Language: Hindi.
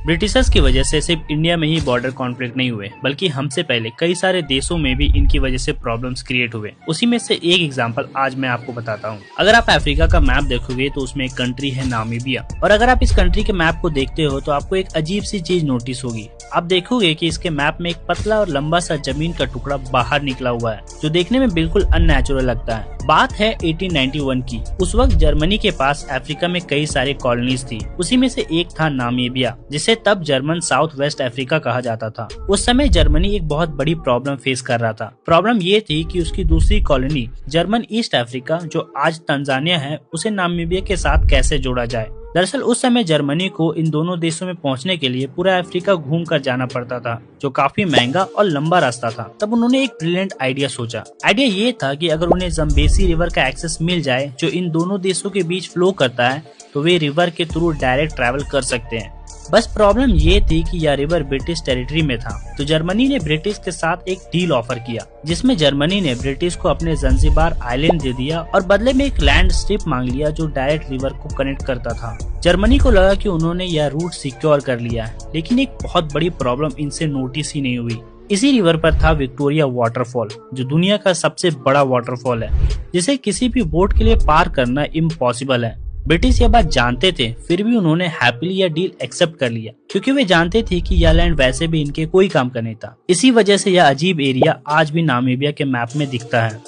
ब्रिटिशर्स की वजह से सिर्फ इंडिया में ही बॉर्डर कॉन्फ्लिक्ट नहीं हुए, बल्कि हमसे पहले कई सारे देशों में भी इनकी वजह से प्रॉब्लम्स क्रिएट हुए। उसी में से एक एग्जांपल आज मैं आपको बताता हूँ। अगर आप अफ्रीका का मैप देखोगे तो उसमें एक कंट्री है नामीबिया, और अगर आप इस कंट्री के मैप को देखते हो तो आपको एक अजीब सी चीज नोटिस होगी। आप देखोगे कि इसके मैप में एक पतला और लंबा सा जमीन का टुकड़ा बाहर निकला हुआ है, जो देखने में बिल्कुल अननेचुरल लगता है। बात है 1891 की। उस वक्त जर्मनी के पास अफ्रीका में कई सारे कॉलोनीज थी। उसी में से एक था नामीबिया, जिसे तब जर्मन साउथ वेस्ट अफ्रीका कहा जाता था। उस समय जर्मनी एक बहुत बड़ी प्रॉब्लम फेस कर रहा था। प्रॉब्लम ये थी कि उसकी दूसरी कॉलोनी जर्मन ईस्ट अफ्रीका, जो आज तंजानिया है, उसे नामीबिया के साथ कैसे जोड़ा जाए। दरअसल उस समय जर्मनी को इन दोनों देशों में पहुंचने के लिए पूरा अफ्रीका घूम कर जाना पड़ता था, जो काफी महंगा और लंबा रास्ता था। तब उन्होंने एक ब्रिलियंट आइडिया सोचा। आइडिया ये था कि अगर उन्हें जम्बेसी रिवर का एक्सेस मिल जाए, जो इन दोनों देशों के बीच फ्लो करता है, तो वे रिवर के थ्रू डायरेक्ट ट्रैवल कर सकते हैं। बस प्रॉब्लम ये थी कि यह रिवर ब्रिटिश टेरिटरी में था, तो जर्मनी ने ब्रिटिश के साथ एक डील ऑफर किया, जिसमें जर्मनी ने ब्रिटिश को अपने जंजीबार आइलैंड दे दिया और बदले में एक लैंड स्ट्रिप मांग लिया जो डायरेक्ट रिवर को कनेक्ट करता था। जर्मनी को लगा कि उन्होंने यह रूट सिक्योर कर लिया है, लेकिन एक बहुत बड़ी प्रॉब्लम इनसे नोटिस ही नहीं हुई। इसी रिवर पर था विक्टोरिया वाटरफॉल, जो दुनिया का सबसे बड़ा वाटरफॉल है, जिसे किसी भी बोट के लिए पार करना इम्पॉसिबल है। ब्रिटिश ये बात जानते थे, फिर भी उन्होंने हैप्पीली यह डील एक्सेप्ट कर लिया, क्योंकि वे जानते थे कि यह लैंड वैसे भी इनके कोई काम का नहीं था। इसी वजह से यह अजीब एरिया आज भी नामीबिया के मैप में दिखता है।